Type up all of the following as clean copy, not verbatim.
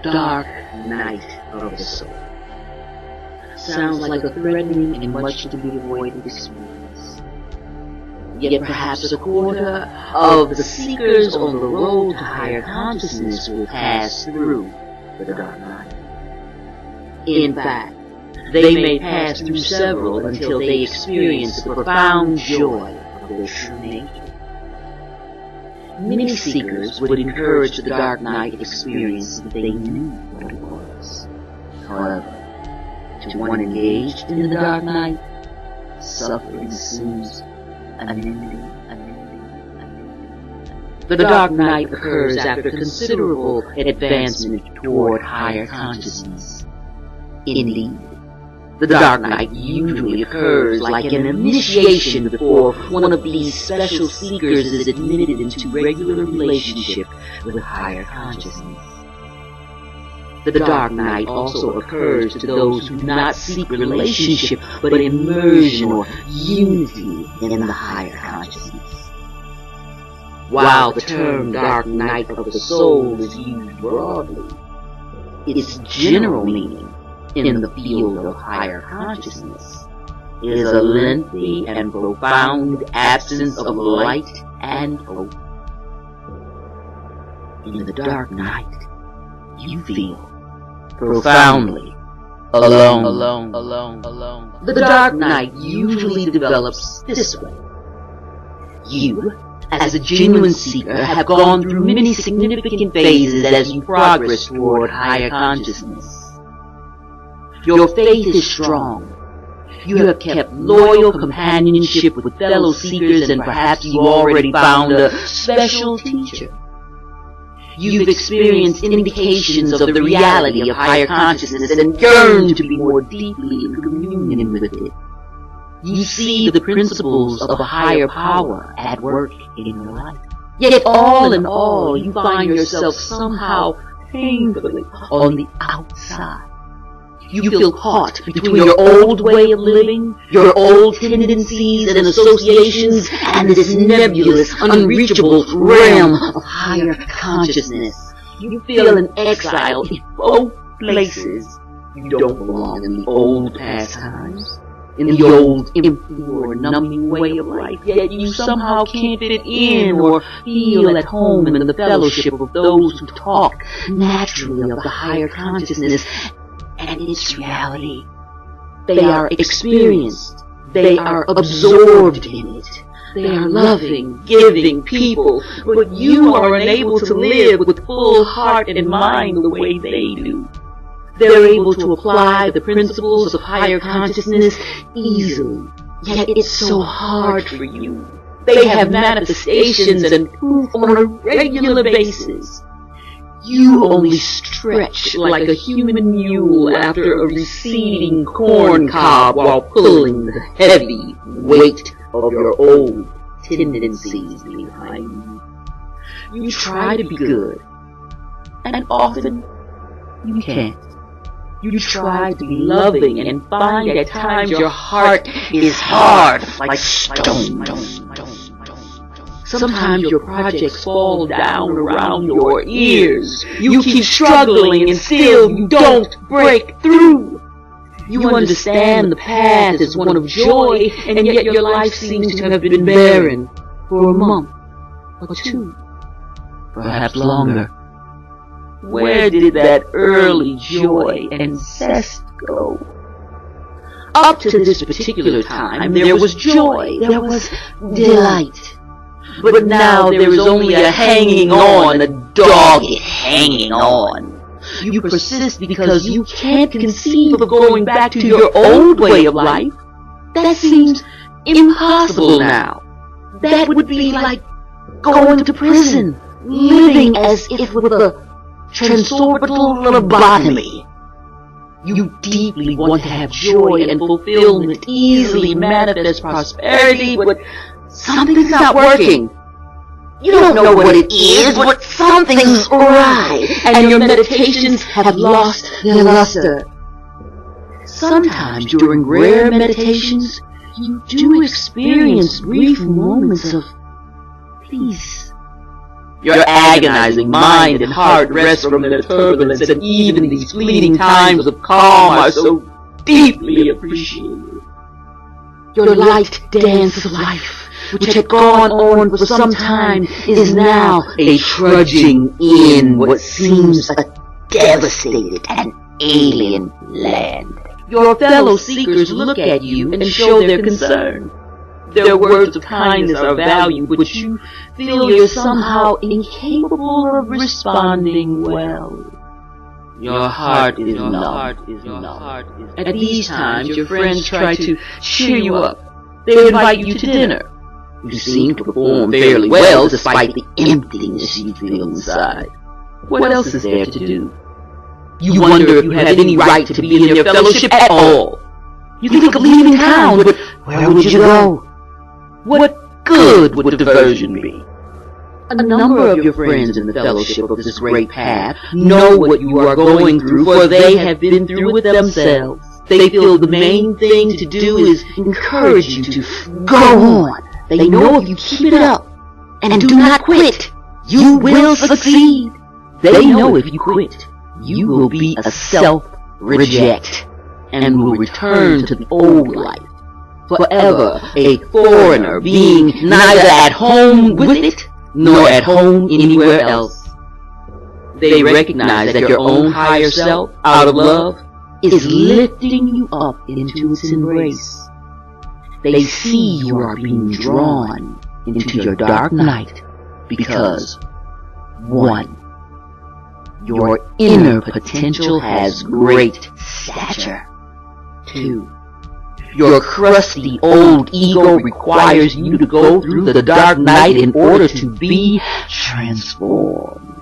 dark night of the soul. Sounds like a threatening and much to be avoided experience. Yet perhaps a quarter of the seekers on the road to higher consciousness will pass through the dark night. In fact, they may pass through several until they experience the profound joy of their true nature. Many seekers would encourage the dark night experience if they knew what it was. However, to one engaged in the dark night, suffering seems unending. The dark night occurs after considerable advancement toward higher consciousness. Indeed, the dark night usually occurs like an initiation before one of these special seekers is admitted into regular relationship with higher consciousness. The dark night also occurs to those who do not seek relationship but immersion or unity in the higher consciousness. While the term dark night of the soul is used broadly, its general meaning in the field of higher consciousness is a lengthy and profound absence of light and hope. In the dark night, you feel profoundly alone. The dark night usually develops this way. You, as a genuine seeker, have gone through many significant phases as you progress toward higher consciousness. Your faith is strong. You have kept loyal companionship with fellow seekers, and perhaps you already found a special teacher. You've experienced indications of the reality of higher consciousness and yearn to be more deeply in communion with it. You see the principles of a higher power at work in your life. Yet all in all, you find yourself somehow painfully on the outside. You feel caught between your old way of living, your old tendencies and associations, and this nebulous, unreachable realm of higher consciousness. You feel an exile in both places. You don't belong in the old pastimes, in the old empty or numbing way of life, yet you somehow can't fit in or feel at home in the fellowship of those who talk naturally of the higher consciousness and its reality. They are experienced. They are absorbed in it. They are loving, giving people, but you are unable to live with full heart and mind the way they do. They're able to apply the principles of higher consciousness easily, yet it's so hard for you. They have manifestations and proof on a regular basis. You only stretch like a human mule after a receding corn cob while pulling the heavy weight of your old tendencies behind you. You try to be good, and often you can't. You try to be loving and find at times your heart is hard like stone. Sometimes your projects fall down around your ears. You keep struggling and still you don't break through. You understand the path is one of joy, and yet your life seems to have been barren for a month or two, perhaps longer. Where did that early joy and zest go? Up to this particular time, there was joy, there was delight. But now there is only a hanging on, a dogged hanging on. You persist because you can't conceive of going back to your old way of life. That seems impossible now. That would be like going to prison, living as if with a transorbital lobotomy. You deeply want to have joy and fulfillment, easily manifest prosperity, but something's not working. You don't know what it is, but something's awry, and your meditations have lost their luster. Sometimes during rare meditations, you do experience brief moments of peace. Your agonizing mind and heart rest from their turbulence, and even these fleeting times of calm are so deeply appreciated. Your light dance of life, which had gone on for some time, is now a trudging in what seems a devastated and alien land. Your fellow seekers look at you and show their concern. Their words of kindness are valued, but you feel you're somehow incapable of responding well. Your heart is numb. At these times, your friends try to cheer you up. They invite you to dinner. You seem to perform fairly well despite the emptiness you feel inside. What else is there to do? You wonder if you have any right to be in their fellowship at all. You think of leaving town, but where would you go? What good would diversion be? A number of your friends in the fellowship of this great path know what you are going through, for they have been through it themselves. They feel the main thing to do is encourage you to go on. They know if you keep it up and do not quit, you will succeed. They know if you quit, you will be a self-reject and will return to the old life, forever a foreigner, being neither at home with it nor at home anywhere else. They recognize that your own higher self, out of love, is lifting you up into its embrace. They see you are being drawn into your dark night because, 1, your inner potential has great stature. 2, your crusty old ego requires you to go through the dark night in order to be transformed.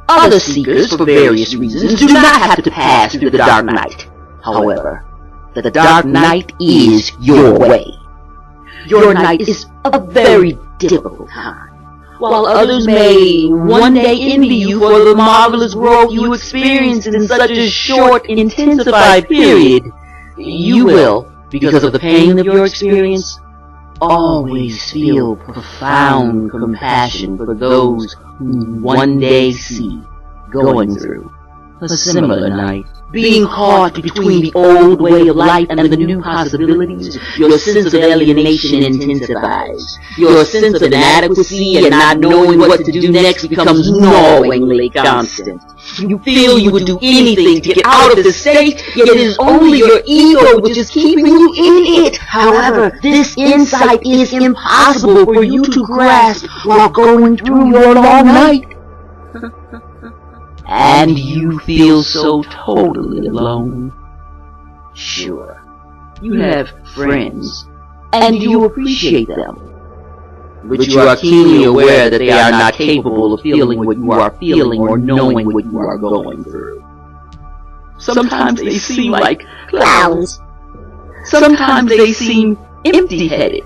Other seekers, for various reasons, do not have to pass through the dark night. However, the dark night is your way. Your night is a very difficult time. While others may one day envy you for the marvelous growth you experienced in such a short, intensified period, you will, because of the pain of your experience, always feel profound compassion for those who one day see going through a similar night. Being caught between the old way of life and the new possibilities, your sense of alienation intensifies. Your sense of inadequacy and not knowing what to do next becomes gnawingly constant. You feel you would do anything to get out of this state, yet it is only your ego which is keeping you in it. However, this insight is impossible for you to grasp while going through your long night. And you feel so totally alone. Sure, you have friends, and you appreciate them, but you are keenly aware that they are not capable of feeling what you are feeling or knowing what you are going through. Sometimes they seem like clowns. Sometimes they seem empty-headed,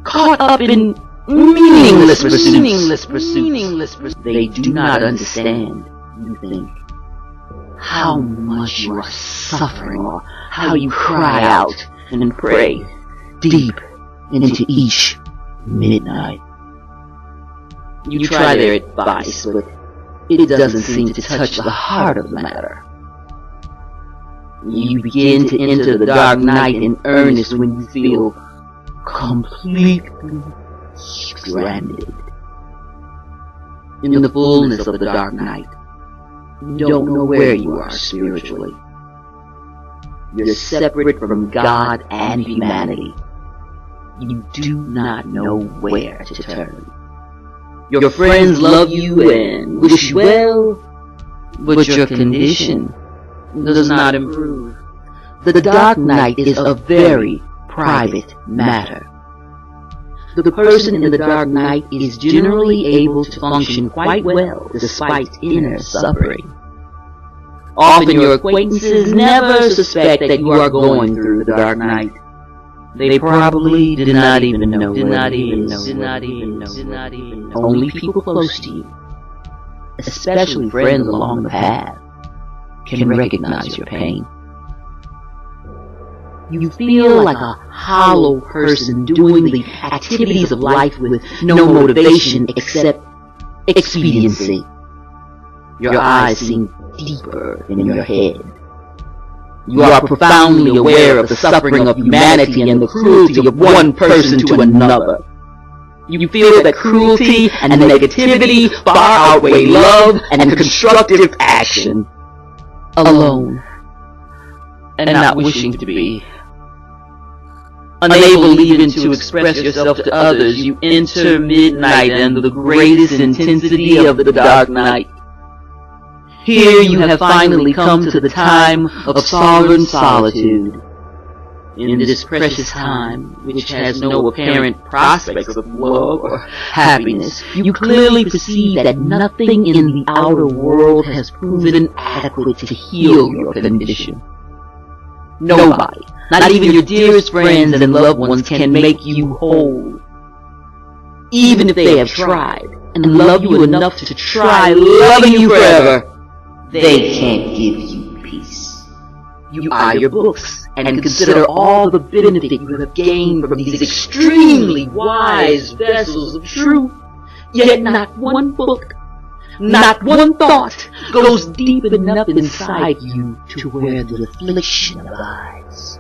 caught up in meaningless pursuits. They do not understand, you think, how much you are suffering, or how you cry out and pray deep into each midnight. You try their advice, but it doesn't seem to touch the heart of the matter. You begin to enter the dark night in earnest when you feel completely stranded. In the fullness of the dark night, you don't know where you are spiritually. You're separate from God and humanity. You do not know where to turn. Your friends love you and wish you well, but your condition does not improve. The dark night is a very private matter. The person in the dark night is generally able to function quite well despite inner suffering. Often your acquaintances never suspect that you are going through the dark night. They probably did not even know. Only people close to you, especially friends along the path, can recognize your pain. You feel like a hollow person doing the activities of life with no motivation except expediency. Your eyes seem deeper in your head. You are profoundly aware of the suffering of humanity and the cruelty of one person to another. You feel that cruelty and negativity far outweigh love and constructive action. Alone, and not wishing to be. Unable even to express yourself to others, you enter midnight and the greatest intensity of the dark night. Here you have finally come to the time of sovereign solitude. In this precious time, which has no apparent prospects of love or happiness, you clearly perceive that nothing in the outer world has proven adequate to heal your condition. Nobody, not even your dearest friends and loved ones, can make you whole. Even if they have tried, and love you enough to try loving you forever, they can't give you peace. You eye your books and consider all the benefit you have gained from these extremely wise vessels of truth, yet not one book, not one thought goes deep enough inside you to where the affliction lies.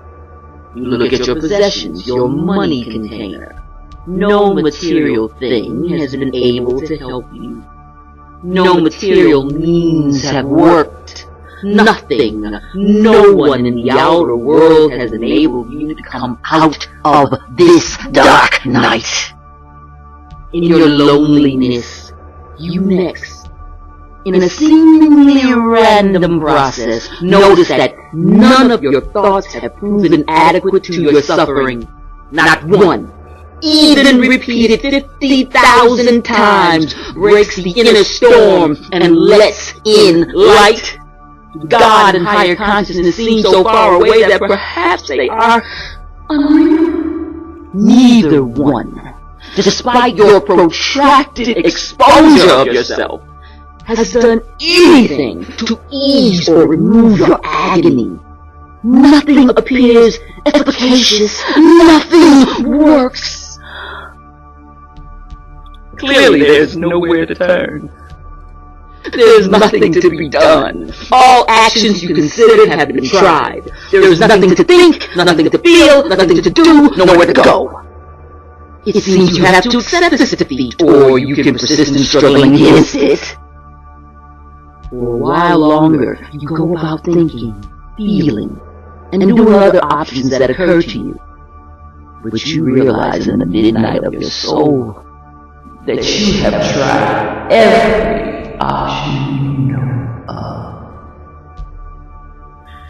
You look at your possessions, your money container. No material thing has been able to help you. No material means have worked. Nothing, no one in the outer world has enabled you to come out of this dark night. In your loneliness, you next, in a seemingly random process, notice that none of your thoughts have proven adequate to your suffering. Not one, even repeated 50,000 times, breaks the inner storm and lets in light. God and higher consciousness seem so far away that perhaps they are unreal. Neither one, despite your protracted exposure of yourself, has done anything to ease or remove your agony. Nothing appears efficacious. Nothing works. Clearly there's nowhere to turn. There's nothing to be done. All actions you considered have been tried. There is nothing to think, nothing to feel, nothing to do, nowhere to go. It seems you have to accept this defeat, or you can persist in struggling against it. For a while longer, you go about thinking, feeling, and doing other options that occur to you. But you realize in the midnight of your soul that you have tried every option you know of.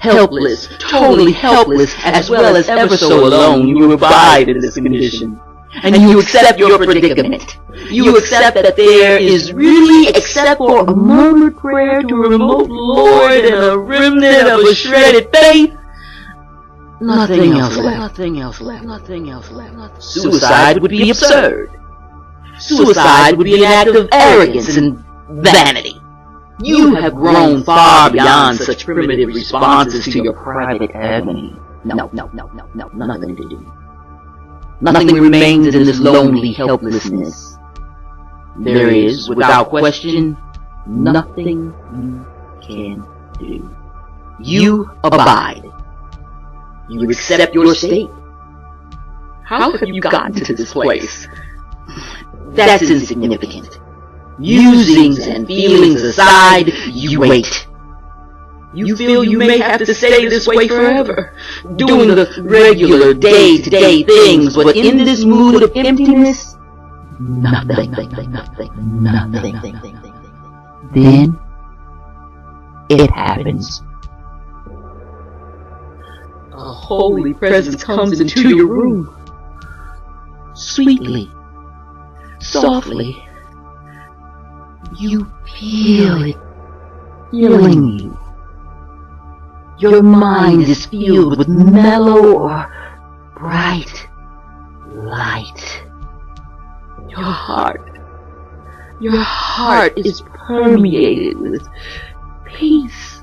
Helpless, totally helpless, as well as ever so alone, you abide in this condition. And you accept your predicament. You accept that there is really, except for a murmured prayer to a remote Lord and a remnant of a shredded faith, nothing else left. Nothing else left. Nothing else left. Suicide would be absurd. Suicide would be an act of arrogance and vanity. You have grown far beyond such primitive responses to your private agony. No, nothing to do. Nothing remains in this lonely helplessness. There is, without question, nothing you can do. You abide. You accept your state. How have you gotten to this place? That's insignificant. Musings and feelings aside, you wait. You feel you may have to stay this way forever, doing the regular day-to-day things, but in this mood of emptiness, nothing. Then, it happens. A holy presence comes into your room. Sweetly, softly, you feel it healing you. Your mind is filled with mellow or bright light. Your heart is permeated with peace.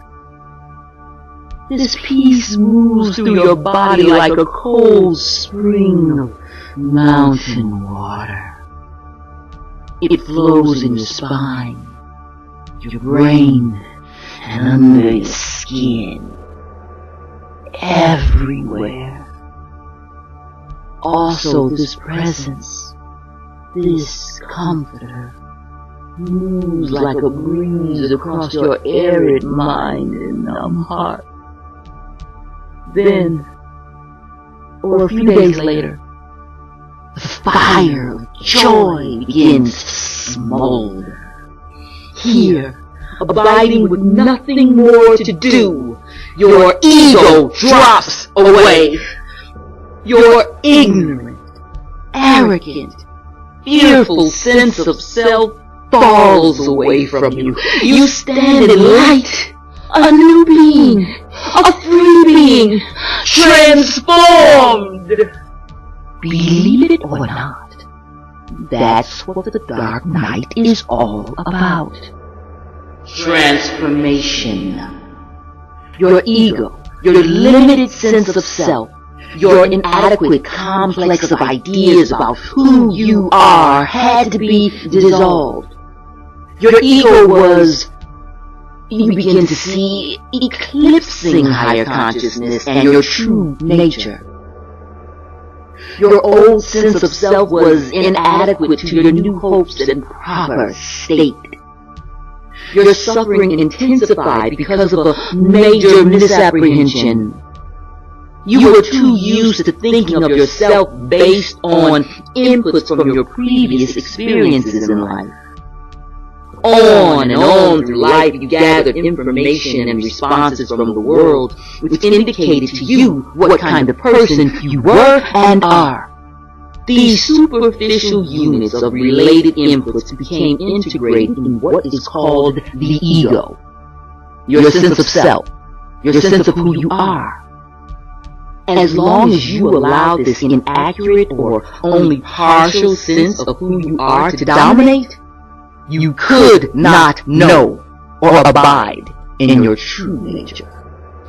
This peace moves through your body like a cold spring of mountain water. It flows in your spine, your brain, and under your skin. Everywhere. Also, this presence, this comforter, moves like a breeze across your arid mind and numb heart. Then, or a few days later, the fire of joy begins to smolder. Here, abiding with nothing more to do, your ego drops away. Your ignorant, arrogant, fearful sense of self falls away from you. You stand in light, a new being, a free being, transformed. Believe it or not, that's what the Dark Night is all about. Transformation. Your ego, your limited sense of self, your inadequate complex of ideas about who you are had to be dissolved. Your ego was, you begin to see, eclipsing higher consciousness and your true nature. Your old sense of self was inadequate to your new hopes and proper state. Your suffering intensified because of a major misapprehension. You were too used to thinking of yourself based on inputs from your previous experiences in life. On and on through life, you gathered information and responses from the world, which indicated to you what kind of person you were and are. These superficial units of related inputs became integrated in what is called the ego. Your sense of self, your sense of who you are. As long as you allow this inaccurate or only partial sense of who you are to dominate, you could not know or abide in your true nature.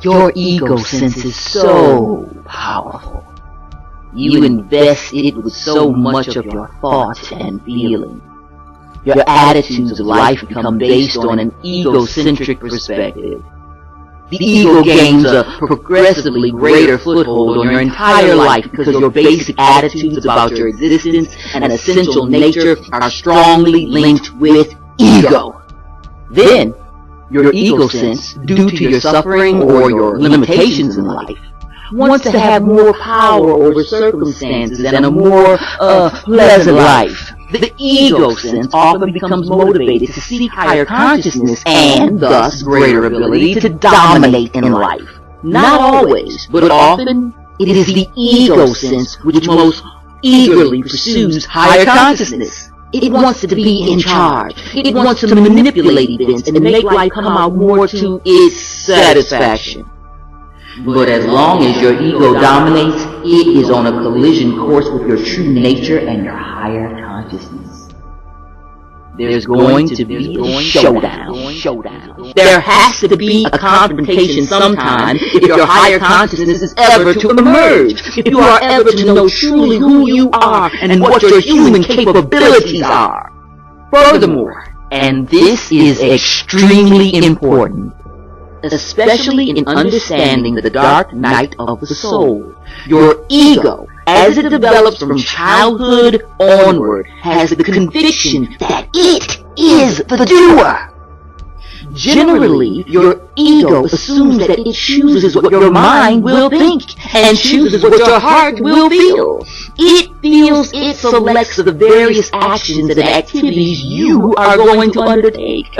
Your ego sense is so powerful. You invest it with so much of your thoughts and feelings. Your attitudes of life become based on an egocentric perspective. The ego gains a progressively greater foothold on your entire life because your basic attitudes about your existence and essential nature are strongly linked with ego. Then, your ego sense, due to your suffering or your limitations in life, wants to have more power over circumstances and a more pleasant life. The ego sense often becomes motivated to seek higher consciousness and thus greater ability to dominate in life. Not always, but often, it is the ego sense which most eagerly pursues higher consciousness. It wants to be in charge. It wants to manipulate events and make life come out more to its satisfaction. But as long as your ego dominates, it is on a collision course with your true nature and your higher consciousness. There's going to be a showdown. There has to be a confrontation sometime if your higher consciousness is ever to emerge, if you are ever to know truly who you are and what your human capabilities are. Furthermore, and this is extremely important, especially in understanding the dark night of the soul, your ego, as it develops from childhood onward, has the conviction that it is the doer. Generally, your ego assumes that it chooses what your mind will think and chooses what your heart will feel. It feels it selects the various actions and activities you are going to undertake.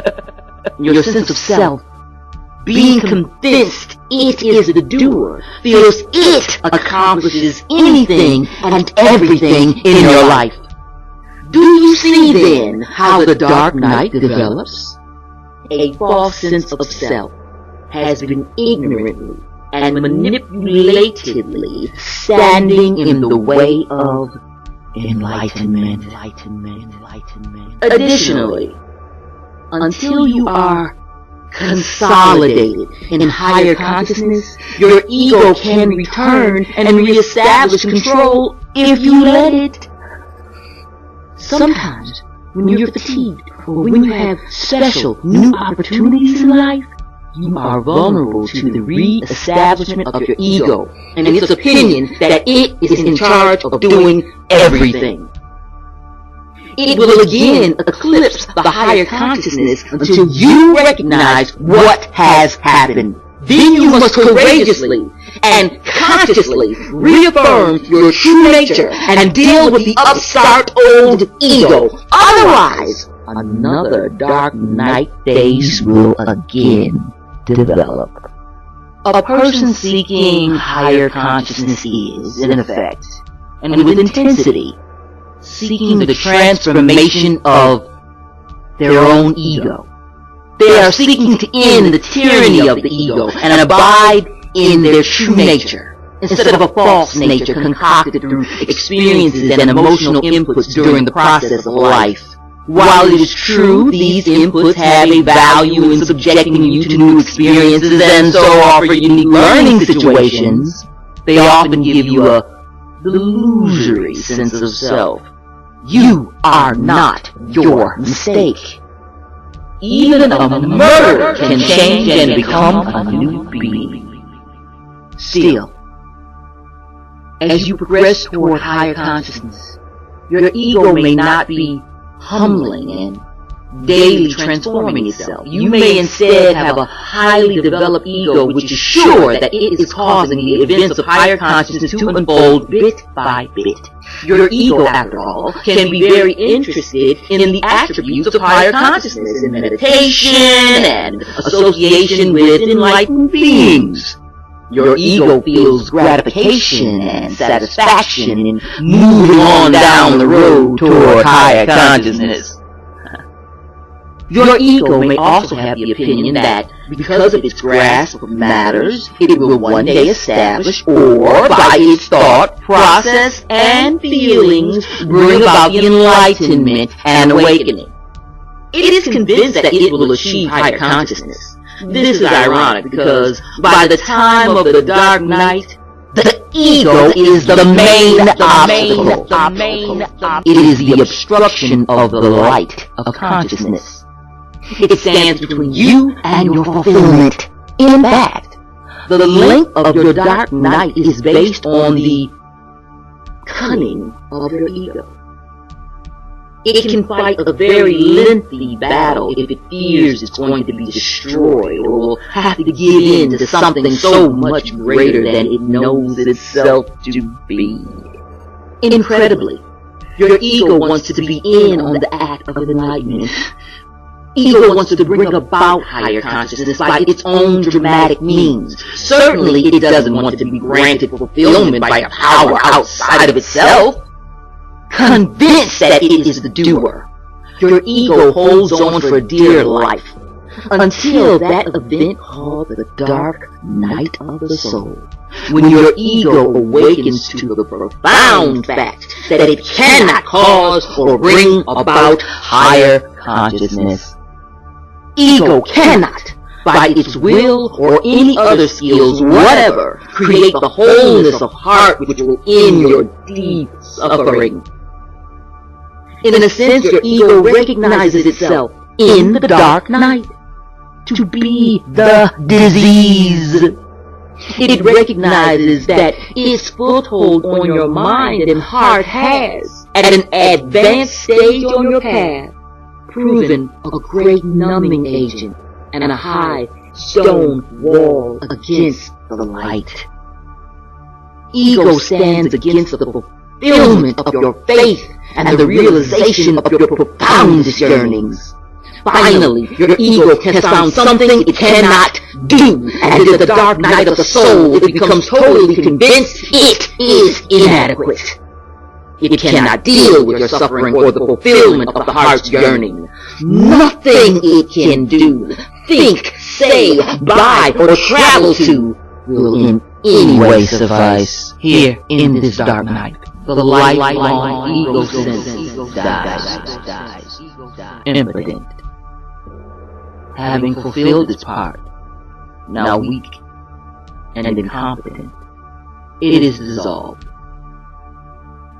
Your sense of self, being convinced it is the doer, feels it accomplishes anything and everything in your life. Do you see then how the dark night develops? A false sense of self has been ignorantly and manipulatedly standing in the way of enlightenment. Additionally, until you are consolidated in higher consciousness, your ego can return and reestablish control if you let it. Sometimes, when you're fatigued, or when you have special new opportunities in life, you are vulnerable to the re-establishment of your ego and its opinion that it is in charge of doing everything. It will again eclipse the higher consciousness until you recognize what has happened. Then you must courageously and consciously reaffirm your true nature and deal with the upstart old ego. Otherwise, another dark night phase will again develop. A person seeking higher consciousness is, in effect, and with intensity, seeking the transformation of their own ego. They are seeking to end the tyranny of the ego and abide in their true nature, instead of a false nature concocted through experiences and emotional inputs during the process of life. While it is true these inputs have a value in subjecting you to new experiences and so offer unique learning situations, they often give you a illusory sense of self. You are not your mistake. Even a murderer can change and become a new being. Still, as you progress toward higher consciousness, your ego may not be humbling and daily transforming itself. You may instead have a highly developed ego which is sure that it is causing the events of higher consciousness to unfold bit by bit. Your ego, after all, can be very interested in the attributes of higher consciousness in meditation and association with enlightened beings. Your ego feels gratification and satisfaction in moving on down the road toward higher consciousness. Your ego may also have the opinion that, because of its grasp of matters, it will one day establish, or by its thought, process, and feelings, bring about the enlightenment and awakening. It is convinced that it will achieve higher consciousness. This is ironic because, by the time of the dark night, the ego is the main obstacle. It is the obstruction of the light of consciousness. It stands between you and your fulfillment. In fact, the length of your dark night is based on the cunning of your ego. It can fight a very lengthy battle if it fears it's going to be destroyed or will have to give in to something so much greater than it knows itself to be. Incredibly, your ego wants to be in on the act of enlightenment. Ego wants to bring about higher consciousness by its own dramatic means. Certainly, it doesn't want to be granted fulfillment by a power outside of itself. Convinced that it is the doer, your ego holds on for dear life until that event called the dark night of the soul, when your ego awakens to the profound fact that it cannot cause or bring about higher consciousness. Ego cannot, by its will or any other skills whatever, create the wholeness of heart which will end your deep suffering. In a sense, your ego recognizes itself in the dark night to be the disease. It recognizes that its foothold on your mind and heart has, at an advanced stage on your path, proven a great numbing agent and a high stone wall against the light. Ego stands against the fulfillment of your faith and the realization of your profoundest yearnings. Finally, your ego has found something it cannot do, and in the dark night of the soul, it becomes totally convinced it is inadequate. It cannot deal with your suffering or the fulfillment of the heart's yearning. Nothing it can do, think, say, buy, or travel to will in any way suffice. Here, in this dark night, the lifelong ego sense dies, impotent. Having fulfilled its part, now weak and incompetent, it is dissolved,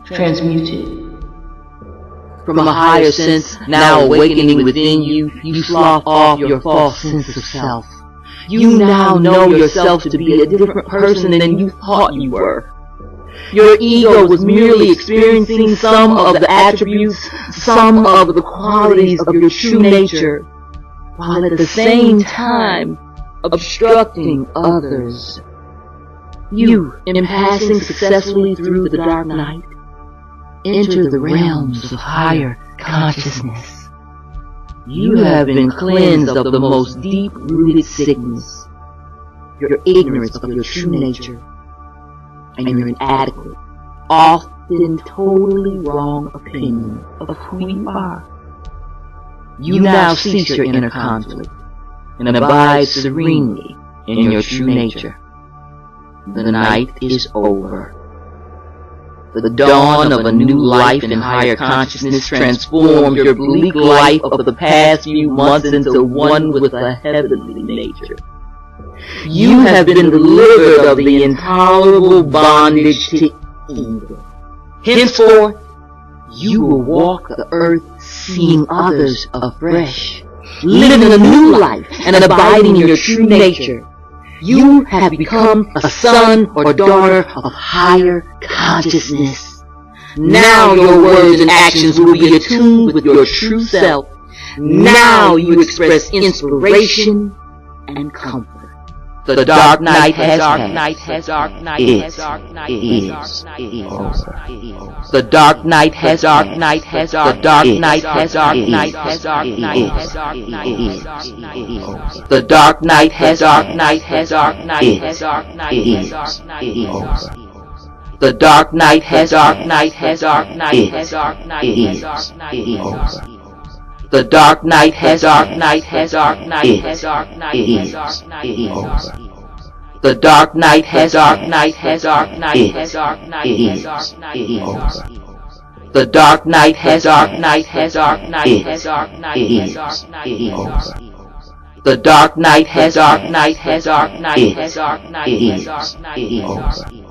transmuted, From a higher sense now awakening within you, you slough off your false sense of self. You now know yourself to be a different person than you thought you were. Your ego was merely experiencing some of the attributes, some of the qualities of your true nature, while at the same time obstructing others. You, in passing successfully through the dark night, enter the realms of higher consciousness. You have been cleansed of the most deep-rooted sickness, your ignorance of your true nature, and your inadequate, often totally wrong opinion of who you are. You now cease your inner conflict and abide serenely in your true nature. The night is over. The dawn of a new life in higher consciousness transforms your bleak life of the past few months into one with a heavenly nature. You have been delivered of the intolerable bondage to evil. Henceforth, you will walk the earth seeing others afresh, living a new life and abiding in your true nature. You have become a son or daughter of higher consciousness. Now your words and actions will be attuned with your true self. Now you express inspiration and comfort. The dark night has passed. The dark night has passed. The dark night has passed. The dark night has passed. The dark night has The dark night has The dark night has The dark night has The dark night has